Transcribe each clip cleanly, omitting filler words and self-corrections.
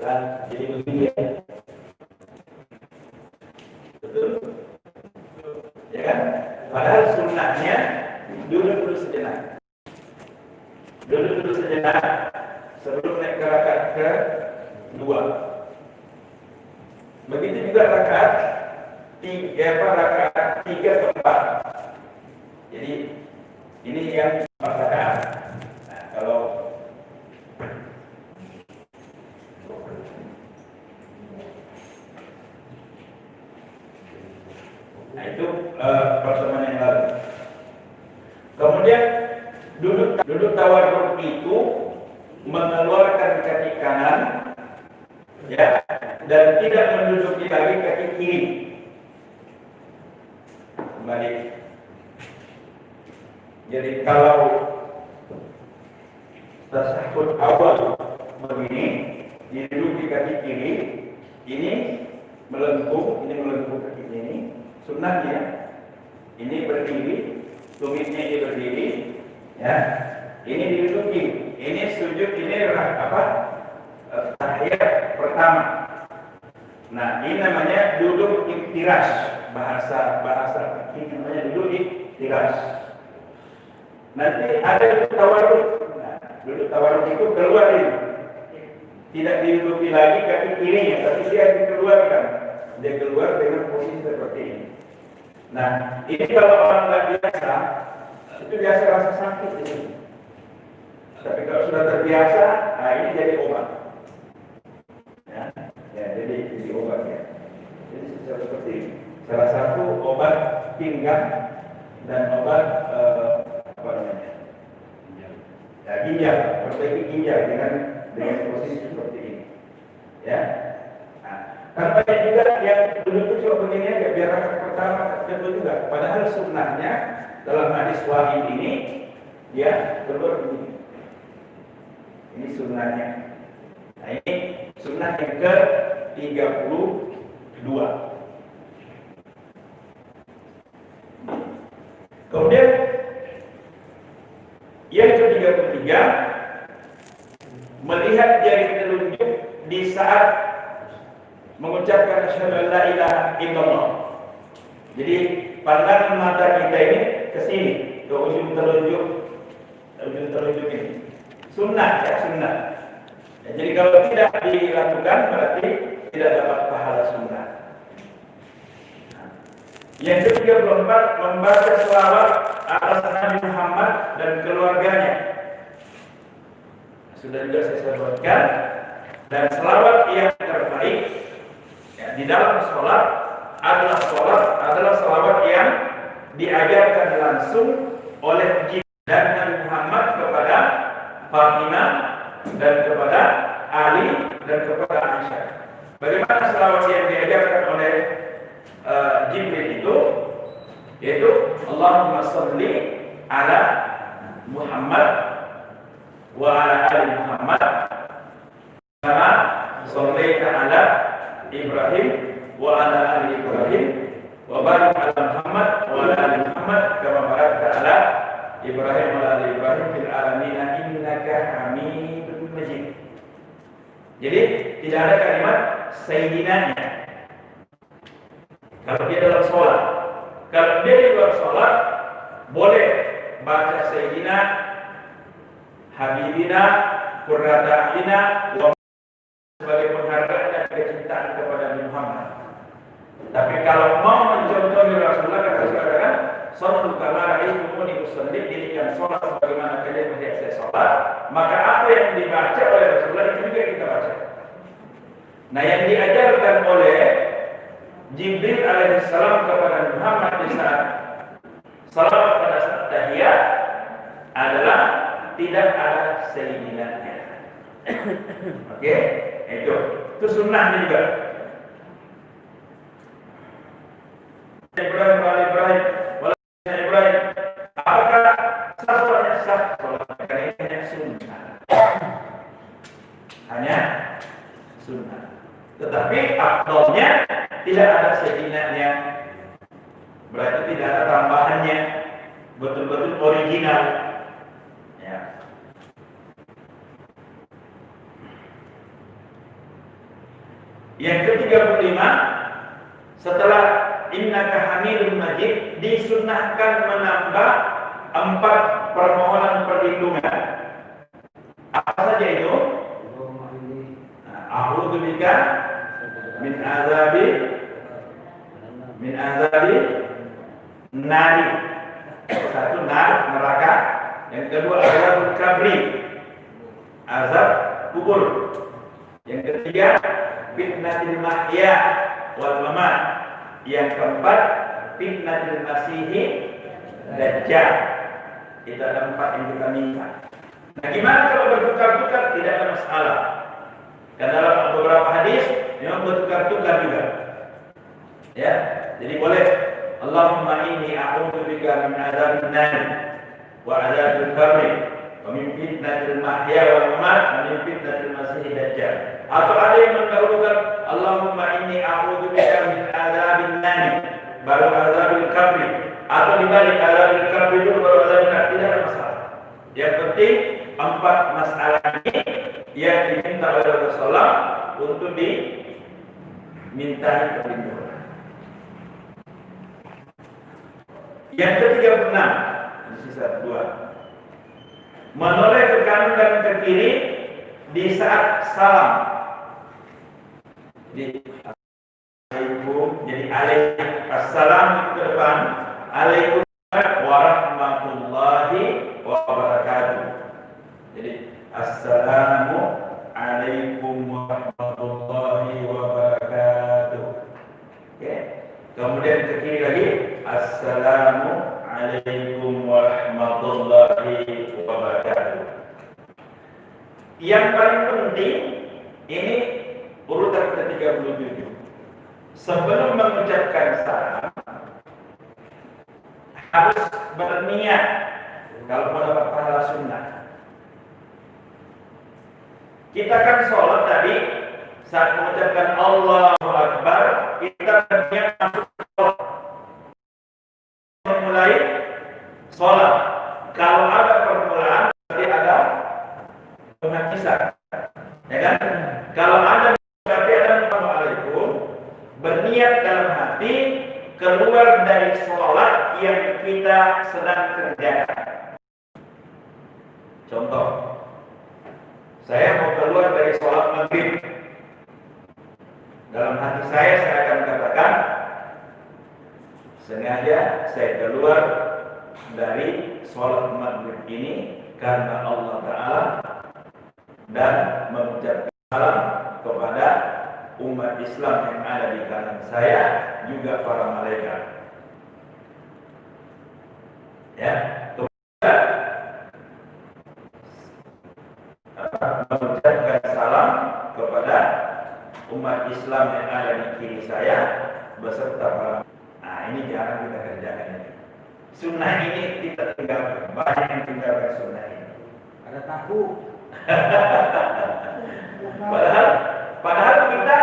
Jadi begini ya. Betul? Ya kan? Padahal sunnahnya duduk dulu sejenak. Duduk dulu sejenak sebelum naik ke rakaat kedua. Begitu juga rakaat rakaat 3 ke 4. Jadi ini yang 4 rakaat. Nah, kalau itu pertemuan yang lalu. Kemudian duduk tawarruk itu mengeluarkan kaki kanan, ya, dan tidak menduduki lagi kaki kiri. Kembali. Jadi kalau tasahud awal begini, diduduki kaki kiri, ini melengkung kaki ini. Sunnahnya ini berdiri, tumitnya ini berdiri, ya. Ini diduduki, ini sujud, ini tahiyat pertama. Nah, ini namanya duduk iftirash, bahasa ini namanya duduk iftirash. Nanti ada duduk tawarruk. Nah, duduk tawarruk itu keluar ini, tidak diduduki lagi kaki kirinya, tapi dia dikeluarkan. Dia keluar dengan posisi seperti ini. Nah, ini kalau orang nggak biasa, itu biasa rasa sakit ini. Tapi kalau sudah terbiasa, nah ini jadi obat. Ya, jadi obat ya. Jadi seperti ini. Salah satu obat pinggang dan obat apa namanya? Ya, ginjal, perbaiki ginjal dengan posisi seperti ini. Ya. Karena banyak juga yang duduk cuma begini aja, biar rakaat pertama kedua juga. Padahal sunnahnya dalam hadis wahid ini, ya keluar begini. Ini sunnahnya. Nah, ini sunnah yang ke-32. Kemudian yang ke-33, melihat jari telunjuk di saat mengucapkan asyhadu an la ilaha illallah. Jadi pandangan mata kita ini ke sini, ke ujung telunjuk ini. Sunnah ya, sunnah. Ya, jadi kalau tidak dilakukan berarti tidak dapat pahala sunnah. Nah, yang ke-34, membaca selawat atas Nabi Muhammad dan keluarganya. Sudah juga saya sebutkan. Dan selawat yang terbaik di dalam sholat adalah selawat yang diajarkan langsung oleh Jibril dan Nabi Muhammad kepada Fatimah dan kepada Ali dan kepada Aisyah. Bagaimana selawat yang diajarkan oleh Jibril itu? Yaitu Allahumma sholli ala Muhammad wa ala ali Muhammad kama shallaita ala Ibrahim wa ala ali Ibrahim wa barik ala Muhammad wa ala ali Muhammad kama barakta ala Ibrahim wa ala ali Ibrahim fil alamin innaka Hamidum Majid. Jadi tidak ada kalimat sayyidinanya kalau dia dalam sholat. Kalau dia di luar sholat boleh baca sayyidina, habibina, qurrata a'yunina wa sebagai penghargaan dan kecintaan kepada Nabi Muhammad. Tapi kalau mau mencontohi Rasulullah, kata saudara, sallu kama ra'aytumuni usalli, dirikan sholat sebagaimana kalian melihat saya sholat, maka apa yang dibaca oleh Rasulullah itu juga kita baca. Nah, yang diajarkan oleh Jibril alaihissalam kepada Muhammad di saat salat pada saat tahiyat adalah tidak ada sayyidinanya. Oke? Itu sunnahnya juga. Ibrahim wa Ibrahim wa Ibrahim. Apakah sah sholatnya? Sah sholatnya karena ini hanya sunnah. Hanya sunnah. Tetapi afdalnya tidak ada sayyidinanya. Berarti tidak ada tambahannya. Betul-betul original. Ya. Yang ke-35, setelah innaka hamidun majid, disunnahkan menambah 4 permohonan perlindungan. Apa saja itu? A'udzu bika min azabi nari. Satu, neraka. Yang kedua azab kabri, azab kubur. Yang ketiga fitnatil mahya wal mamat. Yang keempat fitnatil masihi dajjal. Itu ada 4 yang kita minta. Nah, gimana kalau bertukar-tukar? Tidak ada masalah. Karena dalam beberapa hadis memang bertukar-tukar juga. Ya, jadi boleh. Allahumma inni a'udzubika min adzabin nar wa adzabil qabr wa min fitnatil mahya wal mamat wa min fitnatil masiihid dajjal. Atau ada yang mendahulukan Allahumma inni a'udzubika min adzabin nar baru adzabil qabr, atau dibalik adzabil qabr dulu baru adzabil nar. Tidak ada masalah. Yang penting 4 masalah ini yang diminta oleh Rasulullah untuk dimintai perlindungan. Yang ke-36, sisa 2, menoleh ke kanan dan ke kiri di saat salam. Jadi assalam ke depan, alaikum warahmatullahi wabarakatuh. Jadi assalamu alaikum warahmatullahi wabarakatuh. Oke. Kemudian ke kiri lagi, assalamu alaikum warahmatullahi wabarakatuh. Yang paling penting ini urutan ke-37. Sebelum mengucapkan salam harus berniat kalau mau dapat pahala sunnah. Kita kan sholat tadi saat mengucapkan Allahu Akbar, kita berniat masuk sholat, memulai sholat. Kalau ada permulaan berarti ada penghabisan, ya kan? Kalau ada berarti ada Assalamualaikum, berniat dalam hati keluar dari sholat yang kita sedang kerjakan. Contoh, saya mau keluar dari sholat maghrib. Dalam hati saya akan katakan, sengaja saya keluar dari sholat maghrib ini karena Allah Ta'ala, dan mengucapkan salam kepada umat Islam yang ada di kanan saya, juga para malaikat. Ya, mengucapkan salam kepada umat Islam yang ada di kiri saya beserta para. Nah, ini jarang kita kerjakan ini. Sunnah ini kita tinggalkan. Banyak yang tinggalkan sunnah ini. Ada tahu. Padahal kita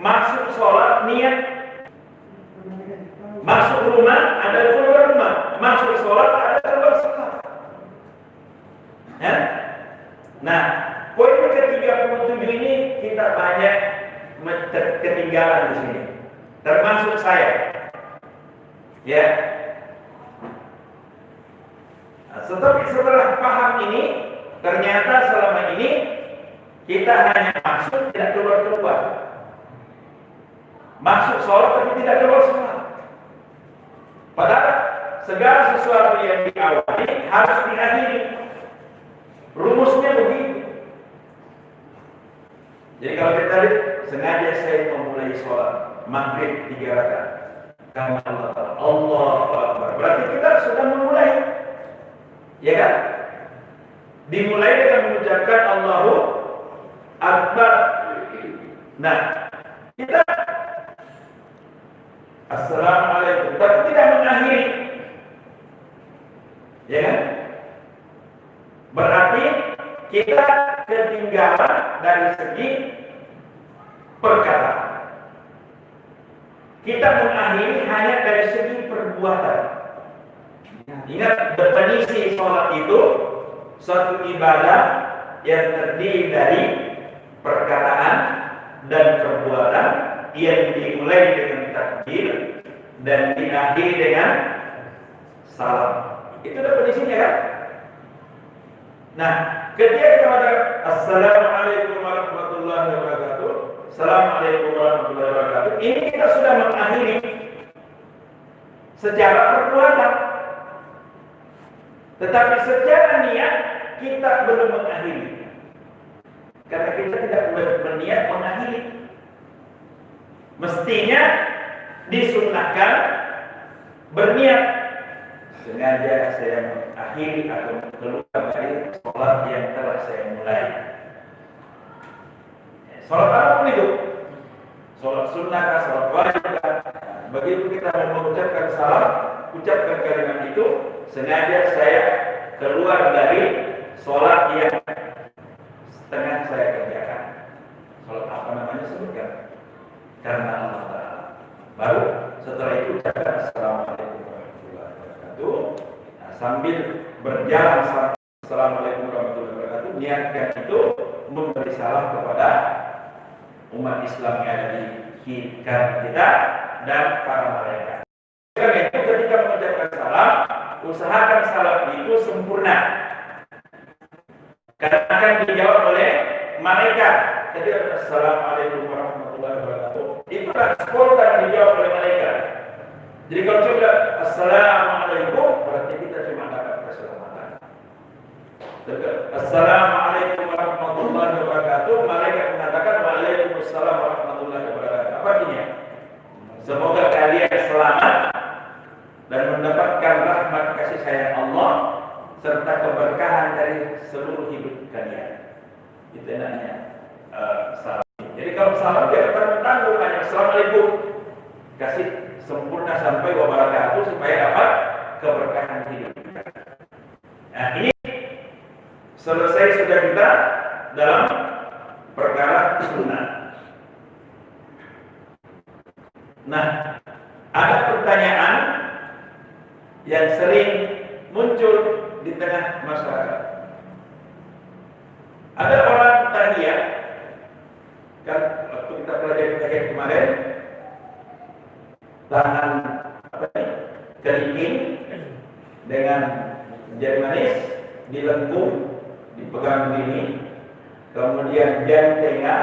masuk sholat niat, masuk rumah ada keluar rumah, masuk sholat ada keluar sholat. Ya? Nah, poin ke-37 ini kita banyak ketinggalan di sini, termasuk saya. Ya. Nah, setelah paham ini, ternyata selama ini kita hanya masuk tidak keluar. Masuk sholat tapi tidak keluar sholat. Padahal segala sesuatu yang diawali harus diakhiri. Rumusnya begitu. Jadi kalau kita lihat, sengaja saya memulai sholat maghrib 3 rakaat karena Allah Ta'ala, Allahu Akbar. Berarti kita sudah memulai, ya kan? Dimulai dengan mengucapkan Allahu Akbar. Nah, kita Assalamualaikum, tapi tidak mengakhiri, ya kan? Berarti kita ketinggalan dari segi perkataan. Kita mengakhiri hanya dari segi perbuatan. Ingat, definisi sholat itu suatu ibadah yang terdiri dari perkataan dan perbuatan yang dimulai dengan takbir dan diakhiri dengan salam. Itu definisinya kan? Nah, ketika kita mengatakan Assalamualaikum warahmatullahi wabarakatuh, Assalamualaikum warahmatullahi wabarakatuh, ini kita sudah mengakhiri secara perbuatan. Tetapi secara niat kita belum mengakhiri. Karena kita tidak berniat mengakhiri. Mestinya disunnahkan berniat. Sengaja saya mengakhiri atau keluar dari sholat yang telah saya mulai. Sholat apapun itu, sholat sunnah, sholat wajib. Begitu kita mengucapkan salam, ucapkan kalimat itu, sengaja saya keluar dari sholat yang setengah saya kerjakan. Sholat apa namanya sebutkan? Karena Allah Ta'ala. Baru setelah itu ucapkan Assalamualaikum warahmatullahi wabarakatuh. Nah, sambil berjalan Assalamualaikum warahmatullahi wabarakatuh, niatkan itu memberi salam kepada umat Islam yang ada di kita dan para malaikat. Karena itu ketika mengucapkan salam, usahakan salam itu sempurna. Karena akan dijawab oleh malaikat. Jadi Assalamualaikum warahmatullahi wabarakatuh, itu spontan dijawab oleh malaikat. Jadi kalau coba Assalamualaikum, berarti kita cuma dapat keselamatan. Assalamualaikum warahmatullahi wabarakatuh, malaikat mengatakan Waalaikumsalam warahmatullahi wabarakatuh. Apa artinya? Semoga kalian selamat dan mendapatkan rahmat kasih sayang Allah serta keberkahan dari seluruh hidup kalian. Itu namanya salam. Jadi kalau salam dia akan tanggung hanya Assalamualaikum, kasih sempurna sampai wabarakatuh supaya dapat keberkahan hidup. Nah, ini selesai sudah kita dalam perkara sunnah. Nah, ada pertanyaan yang sering muncul di tengah masyarakat. Ada orang tahiyat, kan waktu kita pelajari tahiyat kemarin, tangan kelingking dengan jari manis dilengkung, dipegang begini, kemudian jari tengah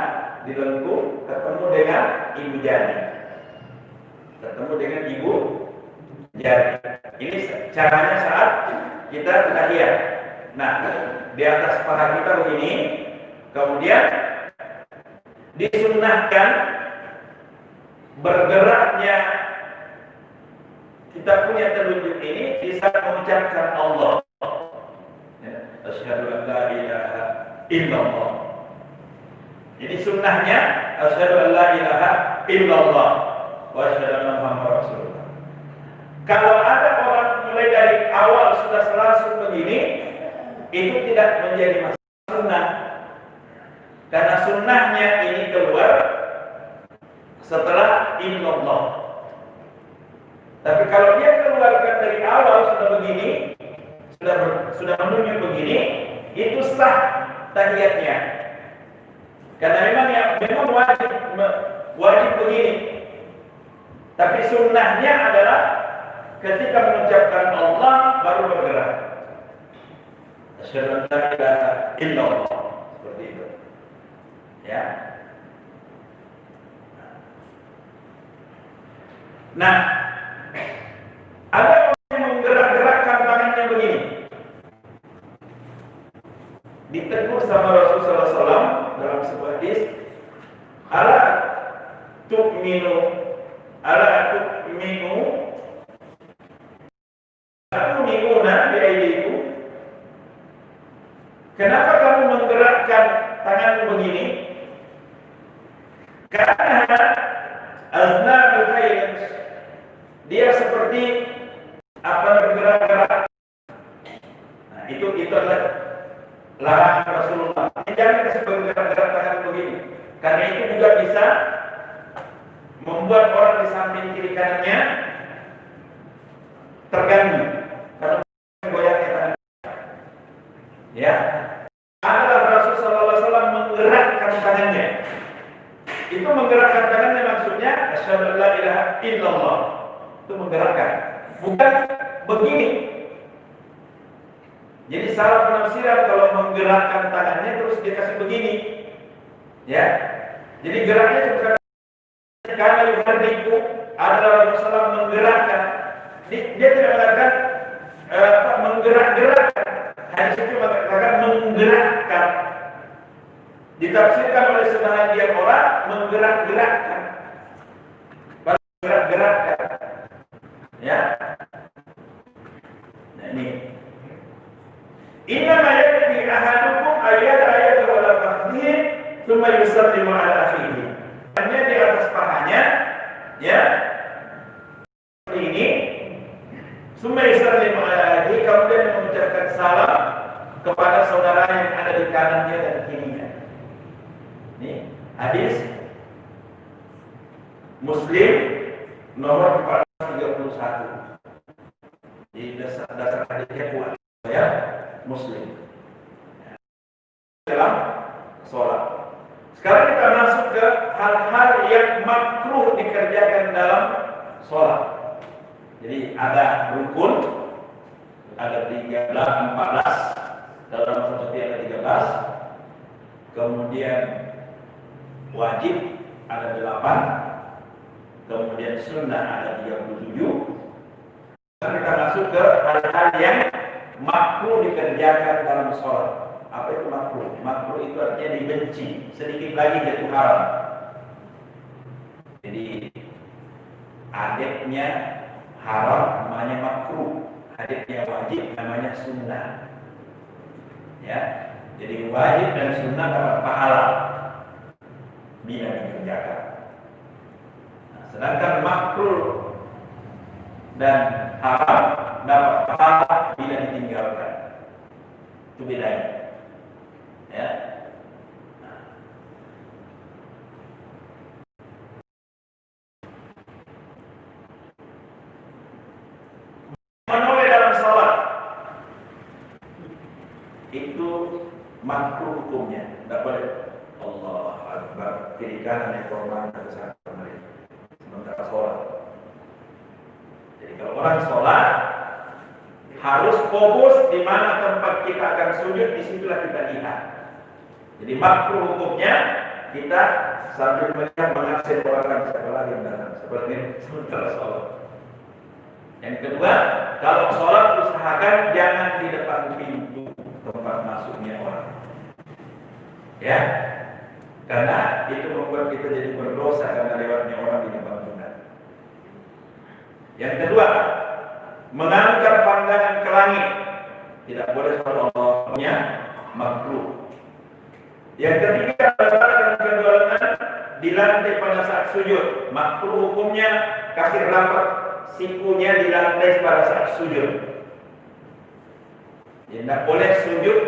dilengkung, ketemu dengan ibu jari, ketemu dengan ibu jari. Ini caranya saat kita tahiyat. Nah, di atas paha kita begini, kemudian disunnahkan bergeraknya kita punya telunjuk ini di saat mengucapkan Allah. Asyhadu an la ilaha illallah. Jadi sunnahnya asyhadu an la ilaha illallah wa asyhadu anna Muhammadar Rasulullah. Kalau ada orang mulai dari awal sudah langsung begini, itu tidak menjadi masalah sunnah. Karena sunnahnya ini keluar setelah illallah. Tapi kalau dia keluarkan dari awal sudah begini, sudah menunjuk begini, itu sah tahiyatnya. Karena memang wajib begini. Tapi sunnahnya adalah ketika mengucapkan Allah baru bergerak. Asyhadu an la ilaha illallah, seperti itu. Ya. Nah, ada orang yang menggerak-gerakkan tangannya begini. Ditegur sama Rasulullah SAW dalam sebuah hadis, ala tu'minu bi'aidikum. Kenapa kamu menggerakkan tanganmu begini? Karena aznabul hayat, dia seperti apa bergerak-gerak. Nah, itu adalah larangan Rasulullah. Jangan kasih bergerak-gerak tangan begini. Karena itu juga bisa membuat orang di samping kiri kanannya terganggu. Karena goyangnya tangan. Ya. Adalah Rasulullah SAW menggerakkan tangannya. Itu menggerakkan tangannya maksudnya asyhadu an la ilaha illallah. Itu menggerakkan. Bukan begini. Jadi salah penafsiran kalau menggerakkan tangannya terus dia kasih begini. Ya. Jadi geraknya bukan karena yuharriku adalah Rasulullah menggerakkan. Dia tidak mengatakan menggerak-gerakkan. Hadis itu mengatakan menggerakkan. Ditafsirkan oleh sebahagian orang menggerak-gerakkan. Menggerak-gerakkan. Ya. Nah ini. Inna ma yakfi ahadukum ayat wala fakhdihi thumma yusallimu ala akhihi. Hanya di atas pahanya, ya. Seperti ini. Thumma yusallimu ala akhihi, kemudian mengucapkan salam kepada saudara yang ada di kanannya dan kirinya. Ini hadis Muslim nomor 431. Di dasar hadisnya kuat, ya, Muslim. Dalam sholat. Sekarang kita masuk ke hal-hal yang makruh dikerjakan dalam sholat. Jadi ada rukun, ada 14, dalam satu ada 13, kemudian wajib ada 8, kemudian sunnah ada 37. Kita masuk ke hal-hal yang makruh dikerjakan dalam sholat. Apa itu makruh? Makruh itu artinya dibenci, sedikit lagi jatuh haram. Jadi adabnya haram namanya makruh, adabnya wajib namanya sunnah. Ya, jadi wajib dan sunnah dapat pahala bila dikerjakan. Nah, sedangkan makruh dan haram dapat pahala bila ditinggalkan. Itu bedanya. Ya. Nah. Menoleh dalam sholat itu makruh hukumnya, tidak boleh. Allah Akbar, kiri kanan ekor mata ke sana kemari. Sementara sholat. Jadi kalau orang sholat harus fokus di mana tempat kita akan sujud, disitulah kita lihat. Jadi makruh hukumnya kita sambil melihat mengakses orang sekolah yang datang seperti sementara sholat. Yang kedua, kalau sholat usahakan jangan di depan pintu tempat masuknya orang. Ya, karena itu membuat kita jadi berdosa karena lewatnya orang di depan kita. Yang kedua, mengangkat pandangan ke langit, tidak boleh sholatnya makruh. Yang ketiga, meletakkan kedua lengan di lantai pada saat sujud, makruh hukumnya kasih rapat sikunya di lantai pada saat sujud. Ya, tidak boleh sujud,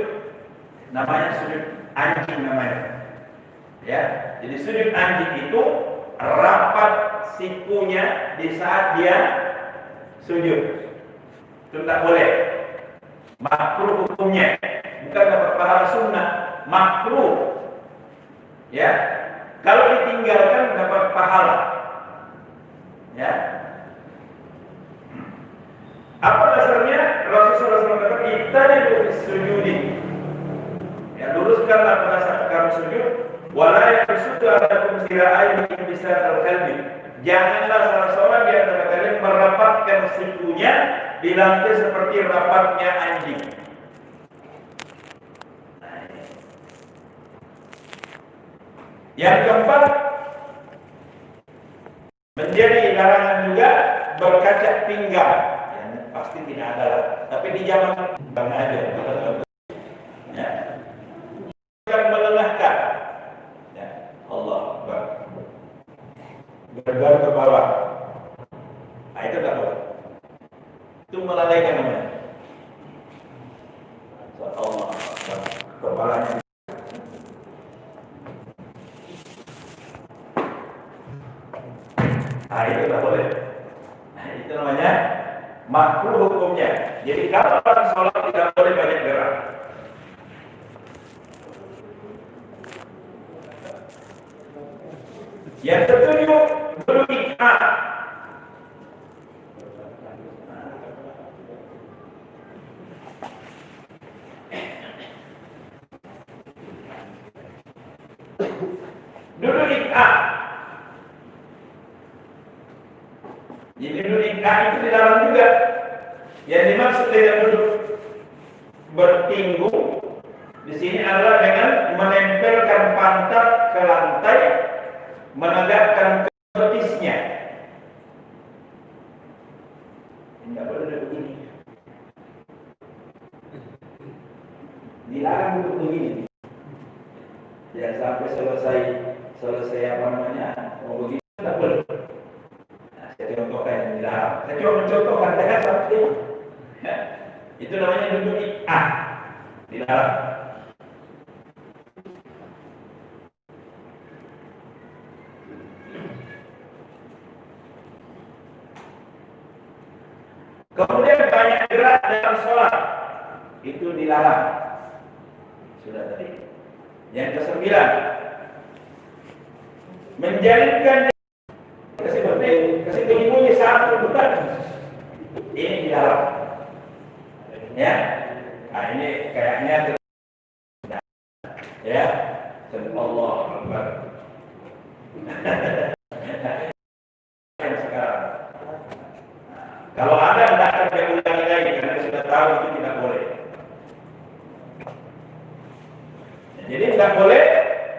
namanya sujud anjing namanya. Ya, jadi sujud anjing itu rapat sikunya di saat dia sujud. Itu tidak boleh. Makruh hukumnya, bukan dapat pahala sunnah, makruh. Ya, kalau ditinggalkan dapat pahala. Ya. Apa dasarnya? Rasulullah SAW kata, "Ittadilu bis-sujudi." Ya, luruskanlah pada saat kamu sujud. Wala yasudu adakum sira'ain min bisatal qalbi. Janganlah salah seorang di antara kalian merapatkan sikunya di lantai seperti rapatnya anjing. Yang keempat, menjadi larangan juga berkaca pinggang. Ya, pasti tidak ada lah. Tapi di zaman bang aja. Ya. Bukan melelahkan. Ya. Allah Akbar. Bergerak ke bawah. Nah, itu tak boleh. Itu melalaikan namanya. Allah Akbar. Kepalanya. Nah, itu tak boleh. Nah, itu namanya makruh hukumnya. Jadi kalau orang sholat tidak boleh banyak gerak. Yang ketujuh, duduk iqma. Duduk iqma. Jadi duduk iqma itu di dalam juga. Yang dimaksud dengan duduk bertinggu di sini adalah dengan menempelkan pantat ke lantai, menegakkan betisnya. Tidak boleh duduk begini. Dilarang duduk begini. Jangan sampai selesai apa namanya, mau begini tidak boleh. Nah, saya contohkan yang dilarang. Saya coba mencontohkan dengan seperti itu. Ya, itu namanya duduk iq'ah, dilarang. Kemudian banyak gerak dalam sholat, itu dilarang. Sudah tadi. Yang kesembilan, menjalinkan kasih bunyi satu bukan, ini dilarang. Ya, nah ini kayaknya ya, Allah Akbar. Sekarang, kalau ada tidak akan diulangi lagi karena sudah tahu itu tidak boleh. Jadi tidak boleh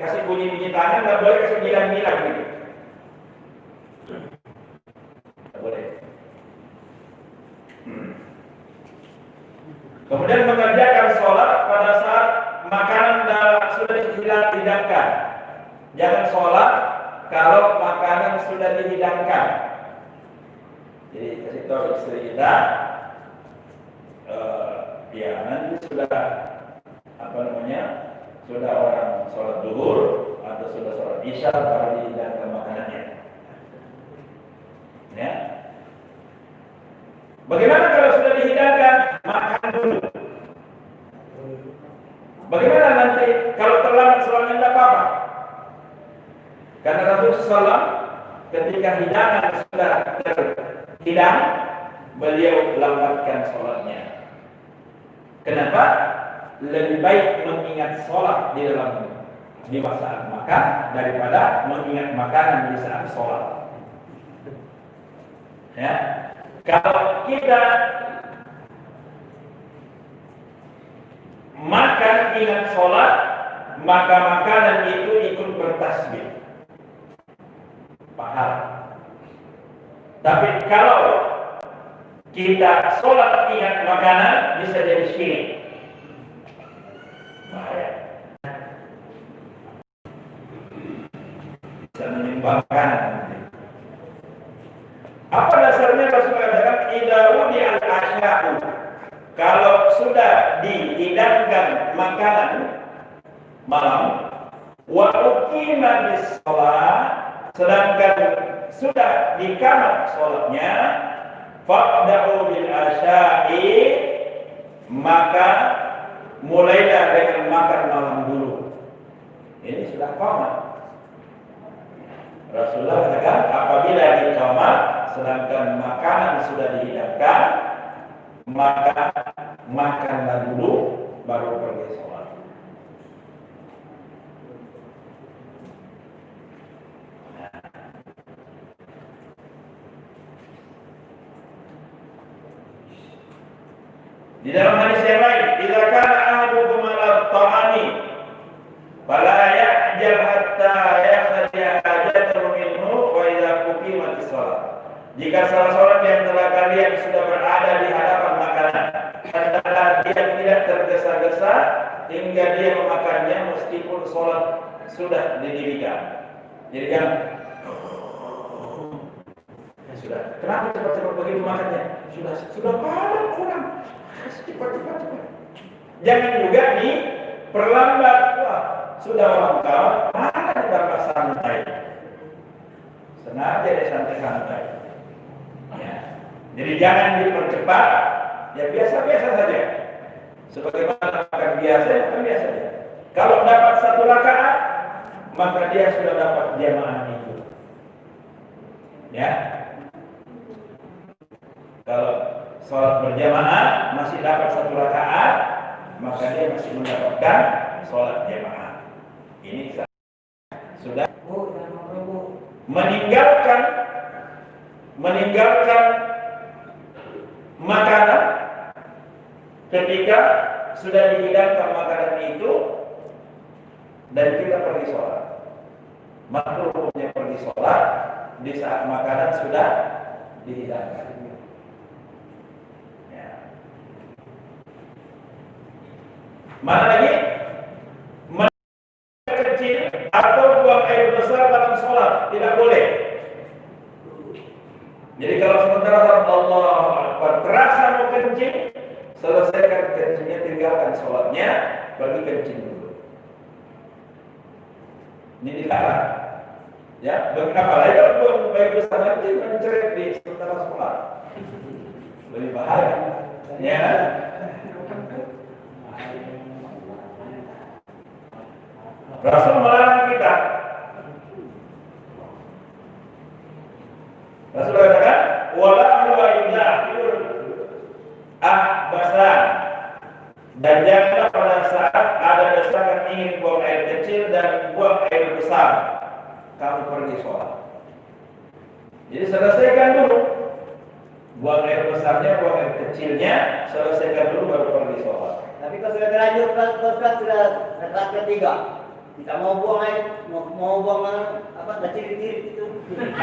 kasih bunyi-bunyi tangan, tidak boleh kasih bilang-bilang gitu. Tidak boleh. Kemudian mengerjakan sholat pada saat makanan sudah dihidangkan. Jangan sholat kalau makanan sudah dihidangkan. Jadi kasih tahu istri kita, ya nanti sudah apa namanya, sudah orang sholat zuhur atau sudah sholat isya baru dihidangkan makanannya. Ya. Bagaimana kalau sudah dihidangkan, makan dulu. Bagaimana nanti kalau terlambat sholatnya tidak apa-apa? Karena Rasulullah SAW ketika hidangan sudah terhidang, beliau lambatkan sholatnya. Kenapa? Lebih baik mengingat sholat di saat makan daripada mengingat makanan di saat sholat. Ya. Kalau kita makan ingat sholat, maka makanan itu ikut bertasbih, pahala. Tapi kalau kita sholat ingat makanan, bisa jadi syirik. Bahaya. Bisa menimbulkan. Apa dasarnya Rasulullah katakan idza wudi'al asya'u, kalau sudah dihidangkan makanan malam, wa uqima bis shalah, sedangkan sudah dikamat sholatnya, fa'da'u bil asya'i, maka mulailah dengan makan malam dulu. Ini sudah qamat. Rasulullah katakan apabila diqamat sedangkan makanan sudah dihidangkan, maka makanlah dulu baru pergi sholat. Di dalam hadis yang lain, "Idza kana ahadukum 'ala at-ta'ami fala ya'jal hatta yakhrija hajatahu minhu wa idza uqimatis shalah." Jika salah seorang di antara kalian sudah berada di hadapan makanan, hendaklah dia tidak tergesa-gesa hingga dia memakannya meskipun sholat sudah didirikan. Jadi jangan sudah. Kenapa cepat-cepat begitu makannya? Sudah padat kurang. Cepat. Jangan juga diperlambat. Wah, sudah orang kawan, mana ditambah santai. Sengaja dia santai-santai. Ya. Jadi jangan dipercepat. Ya biasa-biasa saja. Sebagaimana makan biasa, makan biasa saja. Kalau dapat satu rakaat, maka dia sudah dapat jamaah itu. Ya. Kalau sholat berjamaah masih dapat 1 rakaat, maka dia masih mendapatkan sholat jamaah. Ini sudah meninggalkan makanan ketika sudah dihidangkan makanan itu dan kita pergi sholat. Makruh hukumnya pergi sholat di saat makanan sudah dihidangkan. Ya. Mana lagi? Kecil atau buang air besar dalam sholat tidak boleh. Jadi kalau sementara Allahu Akbar terasa mau kencing, selesaikan kencingnya, tinggalkan sholatnya, pergi kencing dulu. Ini dilarang. Ya, apalagi kalau buang air besar nanti menceret di sementara sholat, lebih bahaya. Ya. Rasul melarang kita. Rasul katakan, wala yu'idahul ahbasan. Dan janganlah pada saat ada desakan ingin buang air kecil dan buang air besar, kamu pergi sholat. Jadi selesaikan dulu. Buang air besarnya, buang air kecilnya, selesaikan dulu baru pergi sholat. Tapi kalau sudah terlanjur, kalau sudah rakaat ketiga, kita mau buang air, mau buang apa kecil-kecil itu.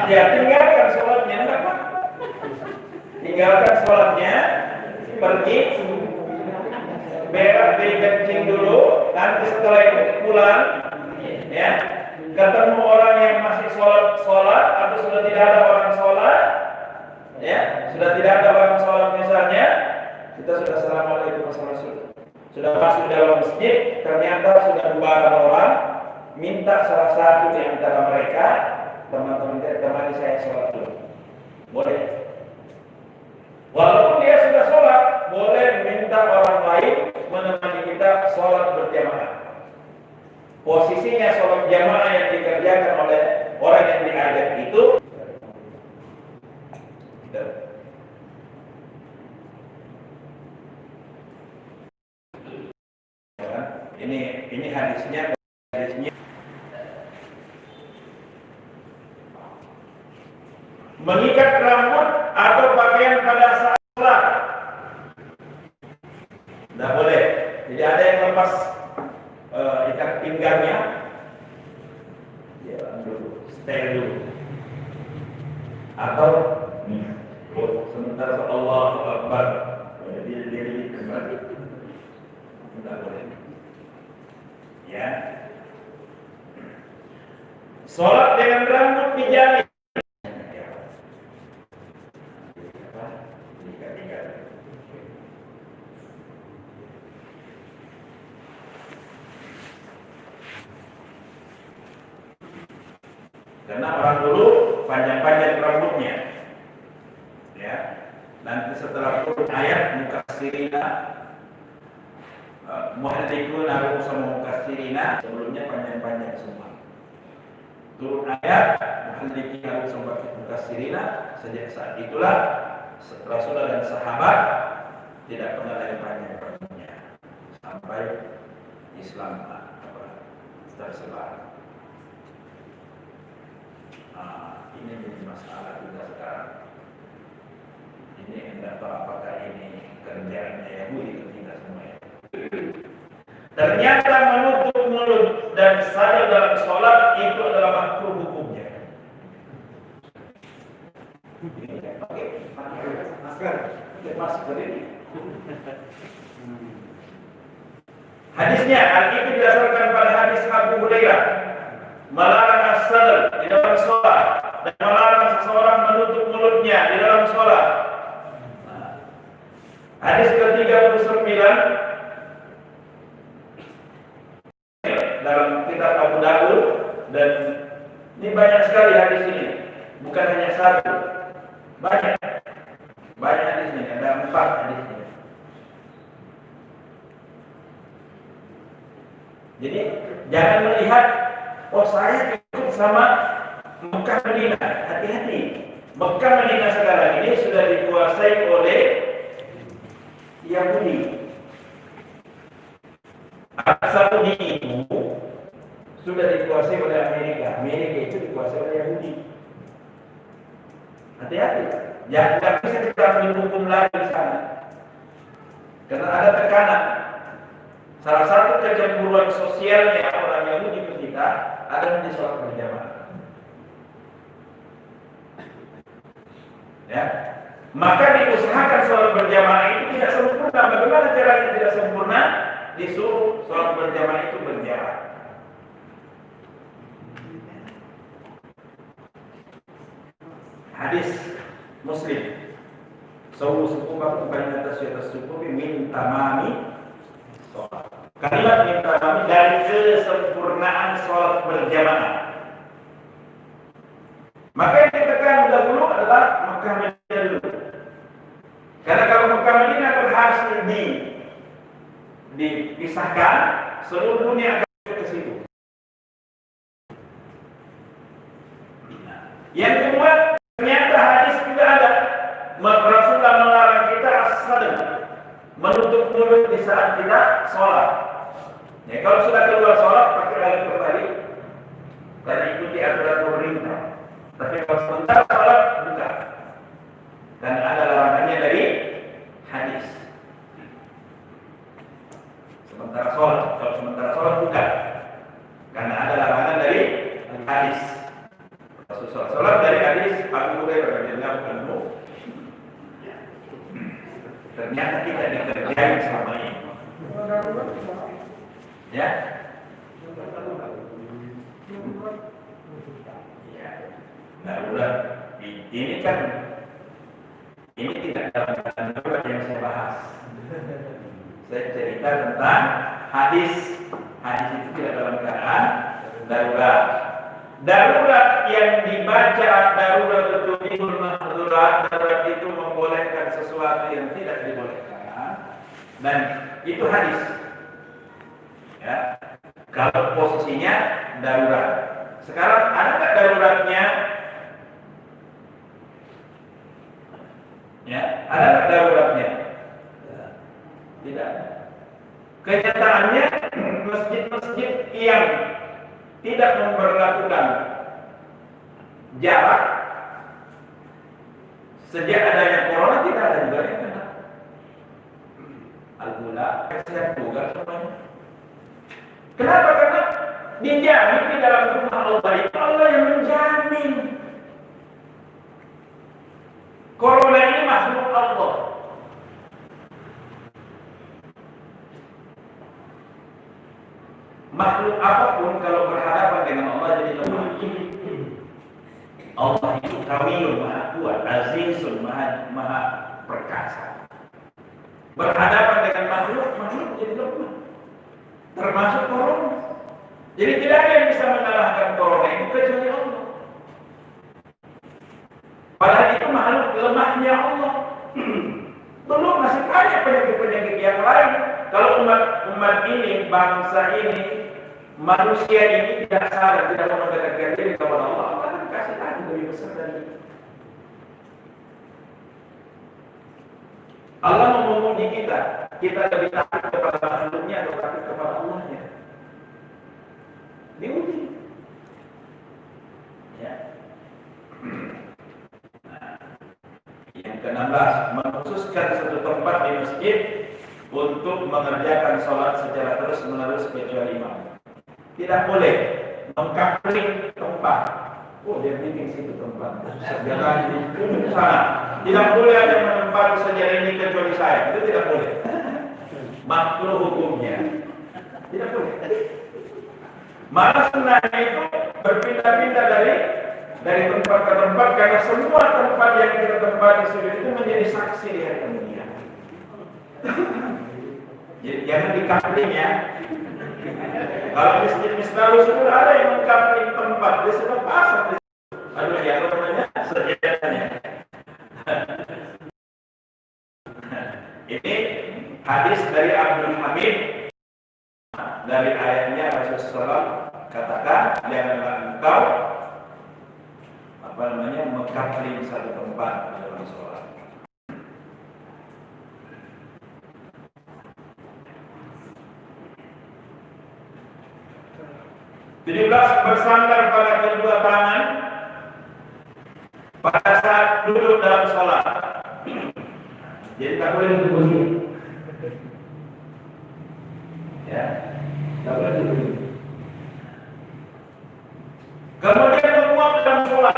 Ya, tinggalkan sholatnya, enggak apa. Tinggalkan sholatnya, pergi, berak, kencing dulu, nanti setelah itu pulang, ya, ketemu orang yang masih sholat atau sudah tidak ada orang sholat, ya, sudah tidak ada orang sholat misalnya, kita sudah assalamualaikum warahmatullahi wabarakatuh. Sudah masuk dalam masjid, ternyata sudah 2 orang, minta salah satu di antara mereka, teman-teman temani saya sholat dulu. Boleh. Walaupun dia sudah sholat, boleh minta orang lain menemani kita sholat berjamaah. Posisinya sholat jamaah yang dikerjakan oleh orang yang diajak itu ini hadisnya mengikat rambut atau pakaian pada saat sholat tidak boleh. Jadi ada yang lepas ikat pinggangnya, ya dulu, stay dulu, atau sementara Allahu Akbar diri kembali, tidak boleh. Ya, sholat dengan rambut dijali. Karena orang dulu panjang-panjang rambutnya, ya. Nanti setelah turun ayat mukassirina, muhallikuna ru'usahum mukassirina, sebelumnya panjang-panjang semua. Turun ayat muhallikina ru'usahum mukassirina, sejak saat itulah Rasulullah dan sahabat tidak pernah lagi panjang rambutnya sampai Islam tersebar. Ini menjadi masalah juga sekarang. Ini tidak tahu apakah ini kerjaannya Yahudi atau tidak semua. Ternyata menutup mulut dan sadar dalam sholat itu adalah makruh hukumnya. Ini pakai masker ini. Hadisnya, hal itu didasarkan pada hadis Abu Hurairah, melarang as-sadr di dalam sholat dan melarang seseorang menutup mulutnya di dalam sholat. Hadis ke-39 dalam kitab Abu Dawud, dan ini banyak sekali hadis ini, bukan hanya satu, banyak hadisnya, ada 4 hadisnya. Jadi jangan melihat, oh saya ikut sama Mekah Madinah, hati-hati. Mekah Madinah sekarang ini sudah dikuasai oleh Yahudi. Arab Saudi itu sudah dikuasai oleh Amerika. Amerika itu dikuasai oleh Yahudi. Hati-hati. Jangan bisa kita menghukum lagi di sana. Karena ada tekanan. Salah satu kecemburuan sosialnya orang Yahudi ke kita adalah di sholat berjamaah. Ya, maka diusahakan sholat berjamaah itu tidak sempurna. Bagaimana caranya tidak sempurna? Disuruh sholat berjamaah itu berjarak. Hadis Muslim. Sawu sukuba baina tasyata sukubi min tamami sholat. Kalimat min tamami dari kesempurnaan sholat berjamaah. Maka yang ditekan dahulu adalah Mekah Madinah dulu. Karena kalau Mekah Madinah berhasil dipisahkan, seluruh dunia akan ke situ. Yang kedua, ternyata hadis juga ada. Rasulullah melarang kita as-sadr, menutup mulut di saat kita sholat. Ya, kalau sudah keluar sholat, pakai alat berbalik, karena ikuti aturan pemerintah. Tapi kalau sementara sholat, buka. Dan ada larangannya dari hadis. Sementara sholat, kalau sementara sholat buka. Karena ada larangan dari hadis. Sholat dari hadis, Abu Hurairah radhiyallahu anhu. Ternyata kita dikerjain selama ini. Ya. Darurat ini kan ini tidak dalam darurat yang saya bahas. Saya cerita tentang hadis itu tidak dalam keadaan darurat. Darurat yang dibaca darurat betul-betul darurat itu membolehkan sesuatu yang tidak dibolehkan, dan itu hadis. Ya, kalau posisinya darurat. Sekarang ada nggak daruratnya? Ya, ada nggak daruratnya? Tidak. Kenyataannya masjid-masjid yang tidak memberlakukan jarak sejak adanya corona tidak ada juga yang kena. Al-Gula, sehat juga semuanya. Kenapa? Karena dijamin di dalam rumah Allah itu Allah yang menjamin. Corona ini makhluk Allah. Makhluk apapun kalau berhadapan dengan Allah jadi lemah. Allah itu Kamilun, Maha Kuat, Azizun, Maha Perkasa. Berhadapan dengan makhluk jadi lemah. Termasuk corona. Jadi tidak ada yang bisa mengalahkan corona itu kecuali Allah. Padahal itu makhluk lemahnya Allah. Belum masih banyak penyakit-penyakit yang lain. Kalau umat ini, bangsa ini, manusia ini tidak sadar, tidak mau mendekatkan diri kepada Allah, Allah akan kasih lagi lebih besar dari itu. Allah menguji kita lebih takut kepada makhluknya atau takut kepada Allahnya. Diuji. Ya. Yang ke-16, mengkhususkan satu tempat di masjid untuk mengerjakan sholat secara terus-menerus kecuali imam. Tidak boleh mengkapling tempat. Oh, dia bikin situ tempat. Jangan di sana. Tidak boleh ada menempati sejarah ini kecuali saya. Itu tidak boleh. Makruh hukumnya. Tidak boleh. Malah sunnahnya itu berpindah-pindah dari tempat ke tempat, karena semua tempat yang kita tempati sujud itu menjadi saksi di hari kemudian. Jadi jangan dikapling ya. Kalau masjid Misbahul Subur ada yang mengkapling tempat, dia sudah pasang di situ. Aduh ya, apa namanya? Sejadahnya. Ini hadis dari Abdul Hamid. Dari ayatnya Rasulullah SAW katakan, janganlah engkau mengkapling satu tempat dalam sholat. Bersandar pada kedua tangan pada saat duduk dalam sholat. Jadi tak boleh duduk begini. Ya, tak boleh duduk begini. Kemudian menguap dalam sholat.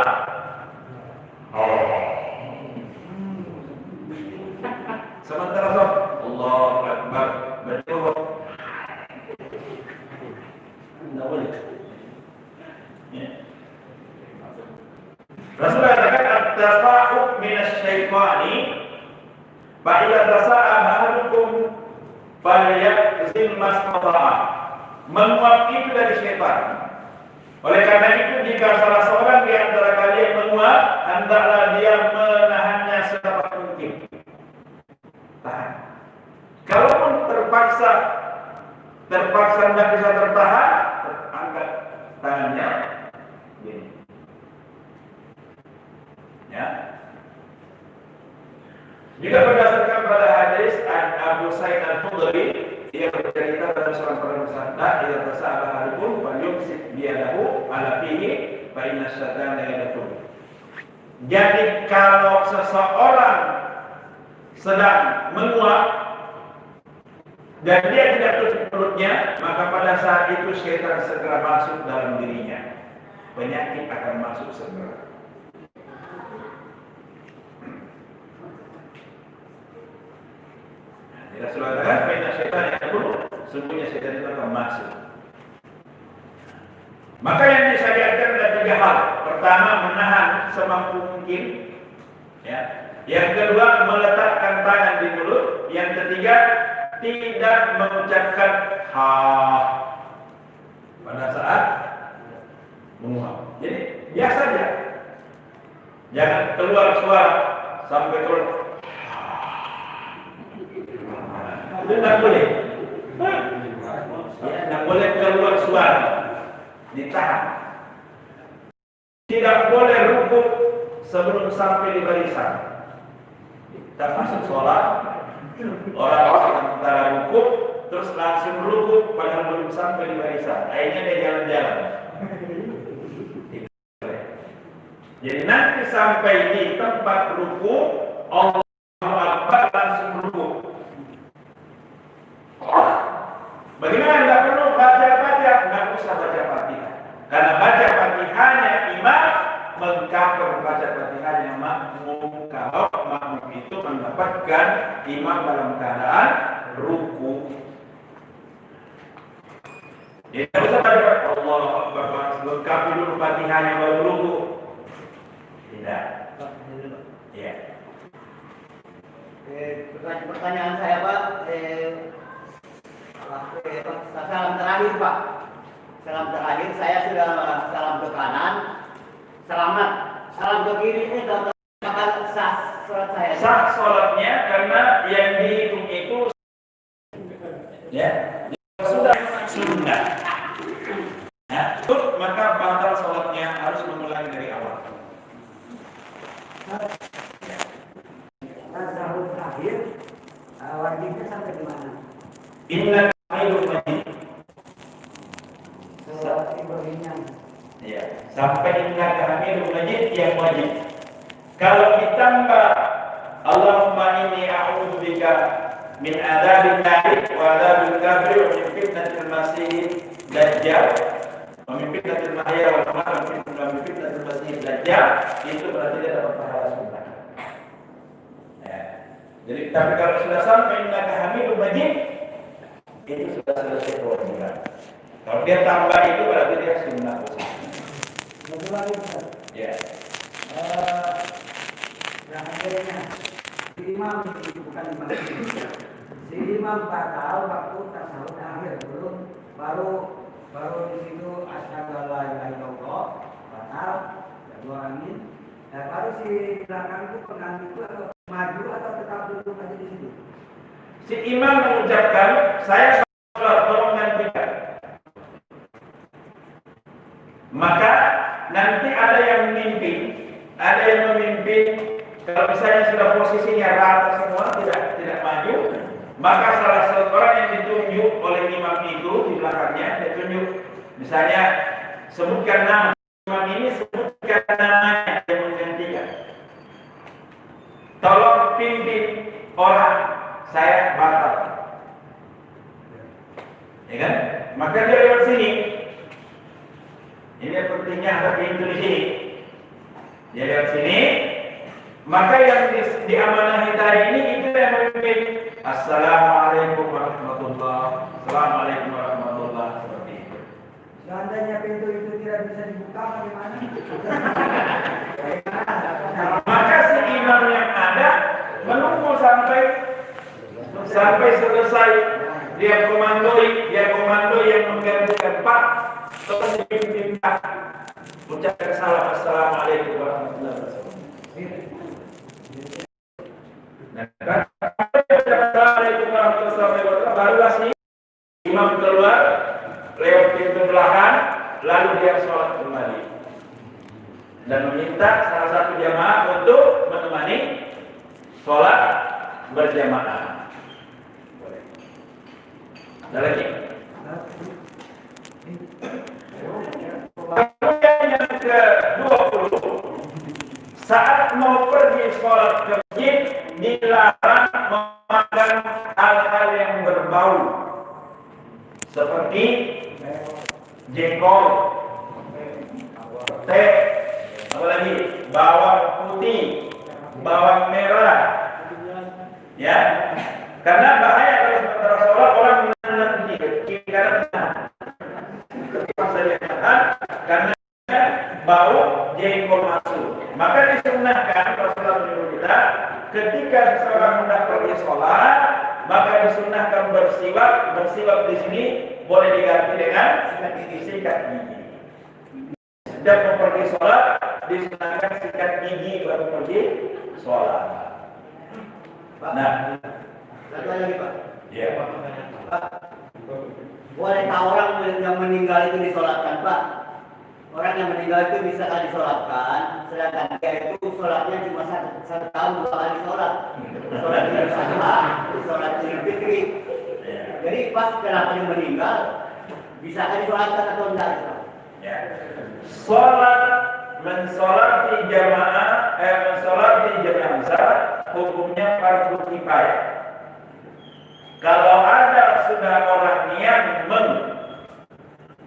Sementara sholat, Allahu Akbar, betul. Tidak boleh. Ya. Rasulullah katakan at-tafa'uq minasyaitani fa idza tasa'a ahadukum falyakzim mastata'a. Menguap itu dari syaitan. Oleh karena itu jika salah seorang di antara kalian menguap, hendaklah dia menahannya sedapat mungkin. Tahan. Kalaupun terpaksa tidak bisa tertahan, angkat tangannya gini. Ya. Juga berdasarkan pada hadis Abu Sa'id Al-Khudri yang bercerita pada seorang bersabda, "Idza tasaba ahadukum falyumsik biyadahu ala fihi fa inna syaitana yadkhul." Jadi kalau seseorang sedang menguap dan dia tidak tutup mulutnya, maka pada saat itu syaitan segera masuk dalam dirinya. Penyakit akan masuk segera. Rasulullah katakan, "Inna syaitan yadkhul," sesungguhnya syaitan itu akan masuk. Maka yang disyariatkan ada 3 hal. Pertama, menahan semampu mungkin. Ya. Yang kedua, meletakkan tangan di mulut. Yang ketiga, tidak mengucapkan ha pada saat menguap. Jadi biasa saja. Jangan keluar suara sampai keluar. Itu tidak boleh. Ya, tidak boleh keluar suara. Ditahan. Tidak boleh rukuk sebelum sampai di barisan. Kita masuk sholat, orang antara rukuk terus langsung rukuk padahal belum sampai di barisan. Akhirnya dia jalan-jalan. Jadi nanti sampai di tempat rukuk, Allahu Akbar langsung rukuk. Bagaimana tidak perlu baca-baca? Tidak usah baca Fatihah. Karena baca Fatihahnya imam mengcover baca Fatihahnya makmum. Kalau makmum itu mendapatkan imam dalam keadaan ruku. Jadi tidak usah baca Allahu Akbar lengkapi dulu Fatihahnya baru ruku. Tidak. Ya. Pertanyaan saya Pak, salam terakhir Pak. Salam terakhir saya sudah salam ke kanan. Selamat. Salam ke kiri ini akan sah sholat saya. Sah sholatnya karena yang dihitung itu ya sudah sunnah. Nah, itu maka batal sholatnya harus mengulangi dari awal. Salam terakhir wajibnya sampai di mana? Inna Hamidum Majid. Ya, sampai Inna Hamidum Majid yang wajib. Kalau ditambah Allahumma inni a'udzubika min adzabil nar wa adzabil qabr wa min fitnatil masih dajjal wa min fitnatil mahya wal mamat wa min fitnatil masih dajjal, itu berarti dia dapat pahala sunnah. Ya. Jadi tapi kalau sudah sampai Inna Hamidum Majid itu sudah selesai kewajiban. Kalau dia tambah itu berarti dia sunnah. Ya. Akhirnya si imam itu bukan imam. Si imam batal waktu tasawuf akhir baru di situ asyhadu an la ilaha illallah batal dua amin. Nah, baru si belakang itu pengganti itu atau maju atau tetap duduk aja di situ. Si imam mengucapkan saya sholat tolong gantikan. Maka nanti ada yang memimpin ada yang memimpin. Kalau misalnya sudah posisinya rata semua, tidak maju, maka salah seorang yang ditunjuk oleh imam itu di belakangnya, ditunjuk, misalnya sebutkan nama imam ini, sebutkan namanya yang menggantikan. Tolong pimpin orang, saya batal. Ya kan? Maka dia lewat sini. Ini pentingnya ada pintu di sini. Dia lewat sini. Maka yang diamanahi tadi ini itu yang memimpin. Assalamualaikum warahmatullahi wabarakatuh. Assalamualaikum warahmatullahi wabarakatuh. Seperti itu. Seandainya pintu itu tidak bisa dibuka, bagaimana? Maka si imam yang ada menunggu sampai selesai. Dia komandoi yang menggantikan Pak. Terus dipimpin Pak. Ucapkan salam. Assalamualaikum warahmatullahi wabarakatuh. Nah, assalamualaikum warahmatullahi wabarakatuh. Barulah si imam keluar lewat pintu belakang, lalu dia sholat kembali dan meminta salah satu jamaah untuk menemani sholat berjamaah. Boleh. Ada lagi? Kemudian yang ke-20, saat mau pergi sholat ke masjid dilarang memakan hal-hal yang berbau seperti jengkol, teh, apalagi bawang putih, bawang merah, ya, karena bahaya kalau sementara sholat orang menanam di kiri kanan, ketika saya makan karena bau jengkol masuk. Maka disunahkan Rasulullah menyuruh kita ketika seseorang hendak pergi sholat, maka disunahkan bersiwak. Bersiwak di sini boleh diganti dengan sikat gigi. Sedang mau pergi sholat, disunahkan sikat gigi baru pergi sholat. Nah, satu lagi Pak. ya. Pak, bolehkah orang yang meninggal itu disolatkan Pak? Orang yang meninggal itu bisa disolatkan, sedangkan dia itu sholatnya cuma satu tahun 2 kali sholat. Sholat Idul Adha, sholat Idul Fitri. Jadi pas kenapa dia meninggal, bisa disolatkan atau enggak? Ya. Mensolati jamaah, mensolati jenazah hukumnya fardu kifayah. Kalau ada sudah orang yang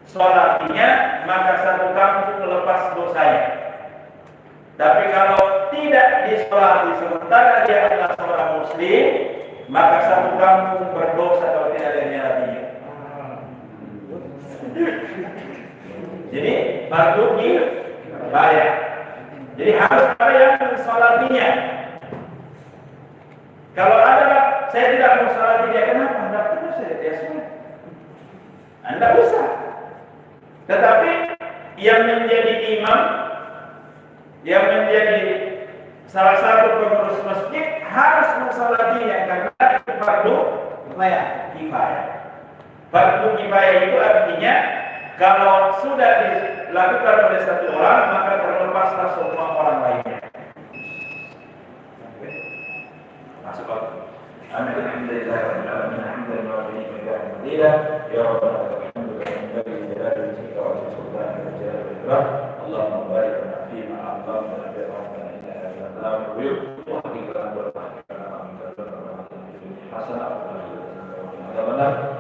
mensolatinya, maka satu kampung lepas dosanya. Tapi kalau tidak disolati sementara dia adalah seorang muslim, maka satu kampung berdosa kalau tidak ada nyalatinya. Jadi fardu kifayah. Jadi harus ada yang mensolatinya. Kalau ada, saya tidak mensolati dia, kenapa? Anda pernah saya dia sholat. Anda usah. Tetapi yang menjadi imam, yang menjadi salah satu pengurus masjid harus mensolatinya karena fardu kifayah. Fardu kifayah itu artinya kalau sudah dilakukan oleh satu orang, maka terlepaslah semua orang lainnya. Masuk waktu. Amin. Alhamdulillah. Alhamdulillah. Ya Rabbana Allahumma barik lana fima a'lamtana bi rahmatika innaka antal wahhab wa qina adzabannar.